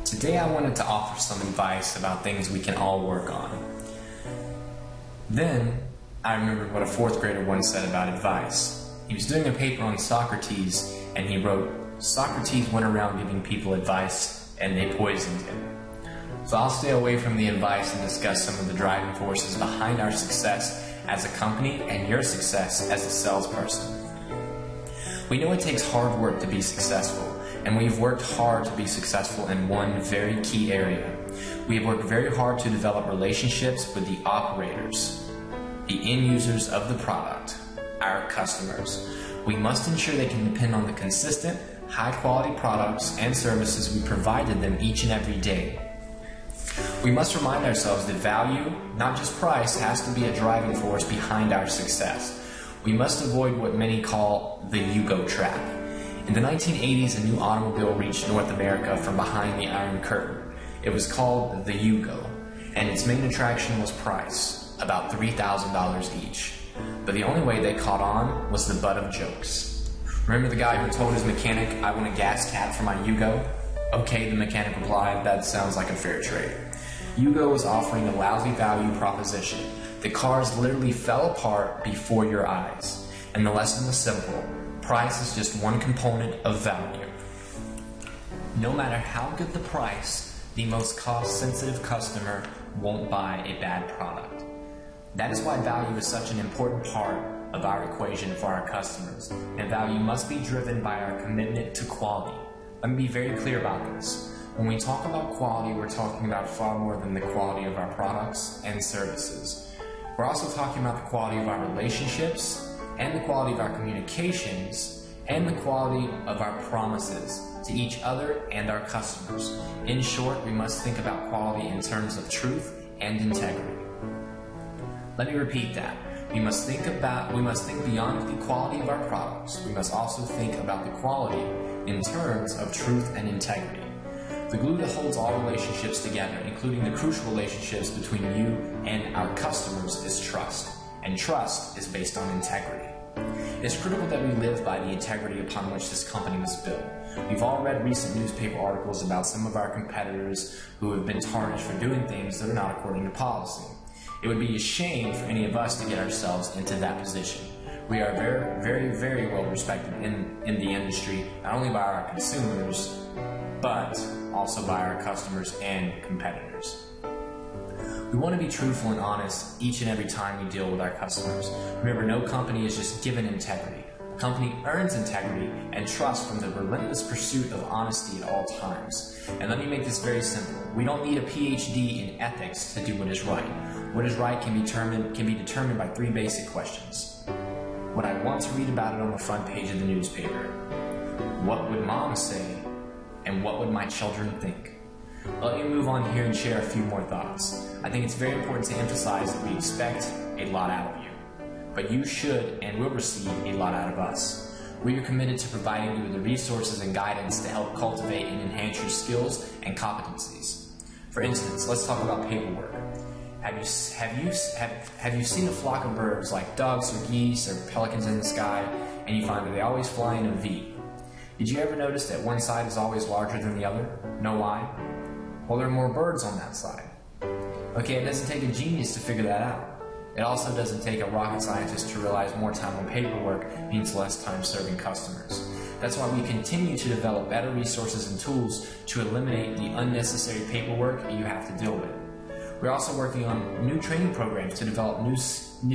Today I wanted to offer some advice about things we can all work on. Then I remembered what a fourth grader once said about advice. He was doing a paper on Socrates and he wrote, "Socrates went around giving people advice and they poisoned him." So I'll stay away from the advice and discuss some of the driving forces behind our success as a company and your success as a salesperson. We know it takes hard work to be successful, and we've worked hard to be successful in one very key area. We have worked very hard to develop relationships with the operators, the end users of the product, our customers. We must ensure they can depend on the consistent, high-quality products and services we provide to them each and every day. We must remind ourselves that value, not just price, has to be a driving force behind our success. We must avoid what many call the Yugo trap. In the 1980s, a new automobile reached North America from behind the Iron Curtain. It was called the Yugo, and its main attraction was price, about $3,000 each. But the only way they caught on was the butt of jokes. Remember the guy who told his mechanic, "I want a gas cap for my Yugo"? Okay, the mechanic replied, "That sounds like a fair trade." Yugo was offering a lousy value proposition. The cars literally fell apart before your eyes. And the lesson was simple. Price is just one component of value. No matter how good the price, the most cost-sensitive customer won't buy a bad product. That is why value is such an important part of our equation for our customers. And value must be driven by our commitment to quality. Let me be very clear about this. When we talk about quality, we're talking about far more than the quality of our products and services. We're also talking about the quality of our relationships, and the quality of our communications, and the quality of our promises to each other and our customers. In short, we must think about quality in terms of truth and integrity. Let me repeat that. We must think beyond the quality of our products. We must also think about the quality in terms of truth and integrity. The glue that holds all relationships together, including the crucial relationships between you and our customers, is trust. And trust is based on integrity. It's critical that we live by the integrity upon which this company was built. We've all read recent newspaper articles about some of our competitors who have been tarnished for doing things that are not according to policy. It would be a shame for any of us to get ourselves into that position. We are very well respected in the industry, not only by our consumers, but also by our customers and competitors. We want to be truthful and honest each and every time we deal with our customers. Remember, no company is just given integrity. A company earns integrity and trust from the relentless pursuit of honesty at all times. And let me make this very simple. We don't need a PhD in ethics to do what is right. What is right can be determined by three basic questions. Would I want to read about it on the front page of the newspaper? What would mom say? And what would my children think? Let me move on here and share a few more thoughts. I think it's very important to emphasize that we expect a lot out of you, but you should and will receive a lot out of us. We are committed to providing you with the resources and guidance to help cultivate and enhance your skills and competencies. For instance, let's talk about paperwork. Have you seen a flock of birds like ducks or geese or pelicans in the sky, and you find that they always fly in a V? Did you ever notice that one side is always larger than the other? Know why? Well, there are more birds on that side. Okay, it doesn't take a genius to figure that out. It also doesn't take a rocket scientist to realize more time on paperwork means less time serving customers. That's why we continue to develop better resources and tools to eliminate the unnecessary paperwork you have to deal with. We're also working on new training programs to develop new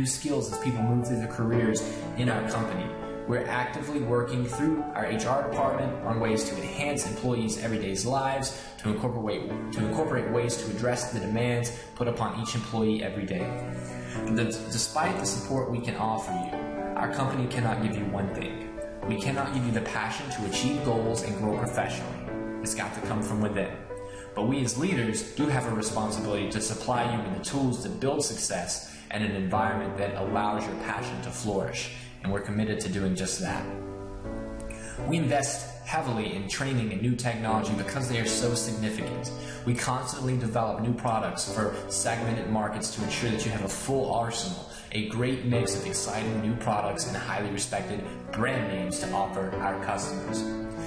skills as people move through their careers in our company. We're actively working through our HR department on ways to enhance employees' everyday lives, to incorporate ways to address the demands put upon each employee every day. Despite the support we can offer you, our company cannot give you one thing. We cannot give you the passion to achieve goals and grow professionally. It's got to come from within. But we as leaders do have a responsibility to supply you with the tools to build success and an environment that allows your passion to flourish. And we're committed to doing just that. We invest heavily in training and new technology because they are so significant. We constantly develop new products for segmented markets to ensure that you have a full arsenal, a great mix of exciting new products and highly respected brand names to offer our customers.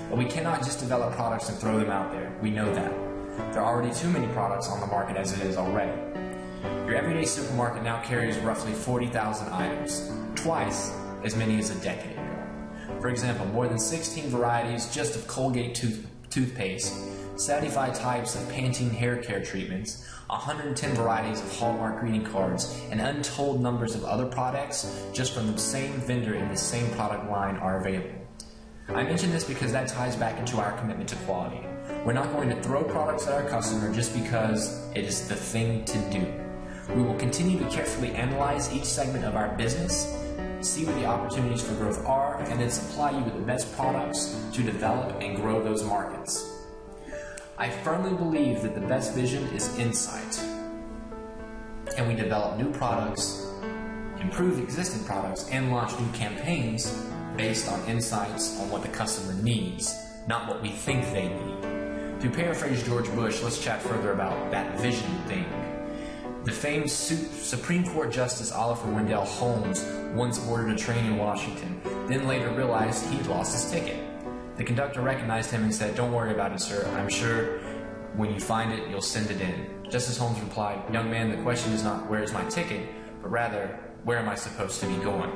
But we cannot just develop products and throw them out there. We know that. There are already too many products on the market as it is already. Your everyday supermarket now carries roughly 40,000 items, twice as many as a decade ago. For example, more than 16 varieties just of Colgate toothpaste, 75 types of Pantene hair care treatments, 110 varieties of Hallmark greeting cards, and untold numbers of other products just from the same vendor in the same product line are available. I mention this because that ties back into our commitment to quality. We're not going to throw products at our customer just because it is the thing to do. We will continue to carefully analyze each segment of our business, see where the opportunities for growth are, and then supply you with the best products to develop and grow those markets. I firmly believe that the best vision is insight, and we develop new products, improve existing products, and launch new campaigns based on insights on what the customer needs, not what we think they need. To paraphrase George Bush, let's chat further about that vision thing. The famed Supreme Court Justice Oliver Wendell Holmes once boarded a train in Washington, then later realized he'd lost his ticket. The conductor recognized him and said, "Don't worry about it, sir. I'm sure when you find it, you'll send it in." Justice Holmes replied, "Young man, the question is not where is my ticket, but rather, where am I supposed to be going?"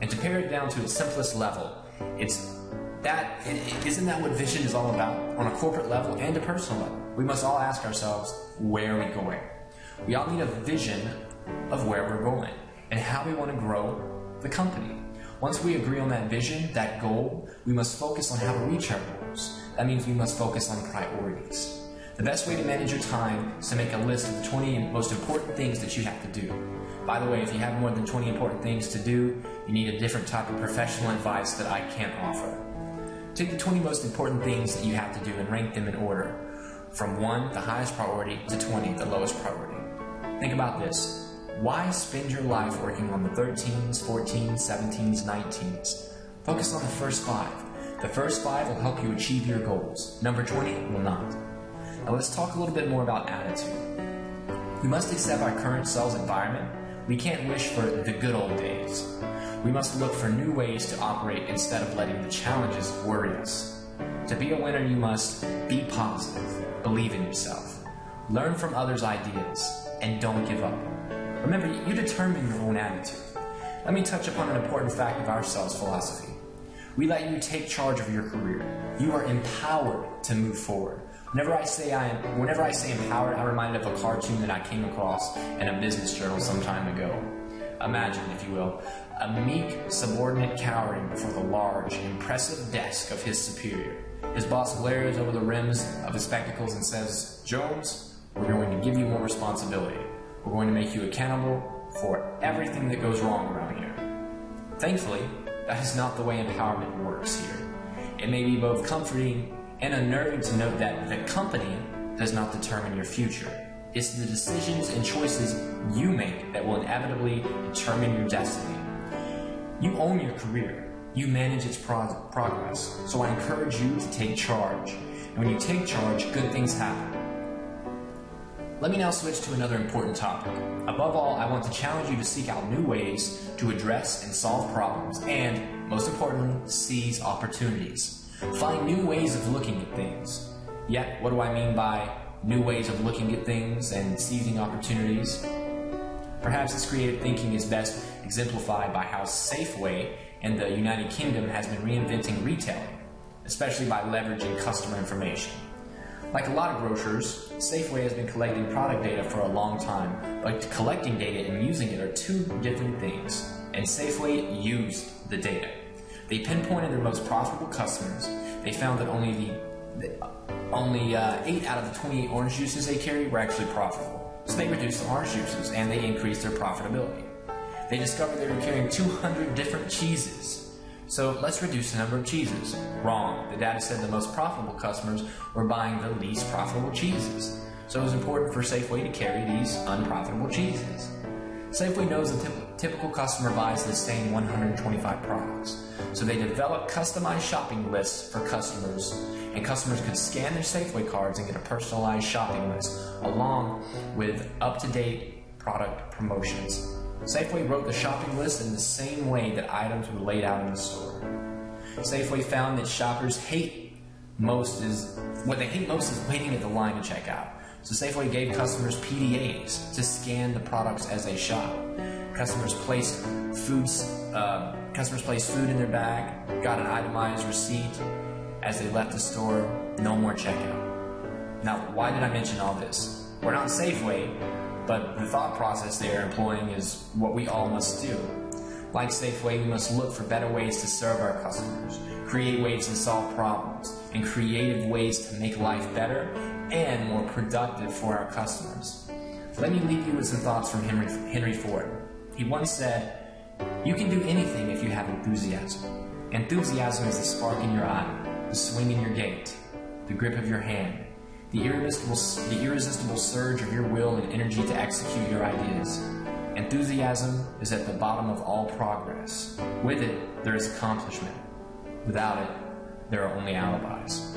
And to pare it down to its simplest level, isn't that what vision is all about? On a corporate level and a personal level, we must all ask ourselves, where are we going? We all need a vision of where we're going and how we want to grow the company. Once we agree on that vision, that goal, we must focus on how to reach our goals. That means we must focus on priorities. The best way to manage your time is to make a list of the 20 most important things that you have to do. By the way, if you have more than 20 important things to do, you need a different type of professional advice that I can't offer. Take the 20 most important things that you have to do and rank them in order, from 1, the highest priority, to 20, the lowest priority. Think about this. Why spend your life working on the 13s, 14s, 17s, 19s? Focus on the first 5. The first 5 will help you achieve your goals. Number 20 will not. Now let's talk a little bit more about attitude. We must accept our current sales environment. We can't wish for the good old days. We must look for new ways to operate instead of letting the challenges worry us. To be a winner, you must be positive, believe in yourself, learn from others' ideas, and don't give up. Remember, you determine your own attitude. Let me touch upon an important fact of our sales philosophy. We let you take charge of your career. You are empowered to move forward. Whenever I say empowered, I'm reminded of a cartoon that I came across in a business journal some time ago. Imagine, if you will, a meek subordinate cowering before the large, impressive desk of his superior. His boss glares over the rims of his spectacles and says, "Jones, we're going to give you more responsibility. We're going to make you accountable for everything that goes wrong around here." Thankfully, that is not the way empowerment works here. It may be both comforting and unnerving to note that the company does not determine your future. It's the decisions and choices you make that will inevitably determine your destiny. You own your career. You manage its progress. So I encourage you to take charge. And when you take charge, good things happen. Let me now switch to another important topic. Above all, I want to challenge you to seek out new ways to address and solve problems, and, most importantly, seize opportunities. Find new ways of looking at things. Yet, what do I mean by new ways of looking at things and seizing opportunities? Perhaps this creative thinking is best exemplified by how Safeway in the United Kingdom has been reinventing retailing, especially by leveraging customer information. Like a lot of grocers, Safeway has been collecting product data for a long time, but collecting data and using it are two different things, and Safeway used the data. They pinpointed their most profitable customers. They found that only 8 out of the 28 orange juices they carried were actually profitable. So they reduced the orange juices and they increased their profitability. They discovered they were carrying 200 different cheeses. So let's reduce the number of cheeses. Wrong. The data said the most profitable customers were buying the least profitable cheeses. So it was important for Safeway to carry these unprofitable cheeses. Safeway knows a typical customer buys the same 125 products. So they developed customized shopping lists for customers, and customers could scan their Safeway cards and get a personalized shopping list along with up-to-date product promotions. Safeway wrote the shopping list in the same way that items were laid out in the store. Safeway found that shoppers hate what they hate most is waiting at the line to check out. So Safeway gave customers PDAs to scan the products as they shop. Customers placed food in their bag, got an itemized receipt as they left the store. No more checkout. Now, why did I mention all this? We're not Safeway, but the thought process they are employing is what we all must do. Like Safeway, we must look for better ways to serve our customers, create ways to solve problems, and creative ways to make life better and more productive for our customers. Let me leave you with some thoughts from Henry Ford. He once said, "You can do anything if you have enthusiasm. Enthusiasm is the spark in your eye, the swing in your gait, the grip of your hand, the irresistible surge of your will and energy to execute your ideas. Enthusiasm is at the bottom of all progress. With it, there is accomplishment. Without it, there are only alibis."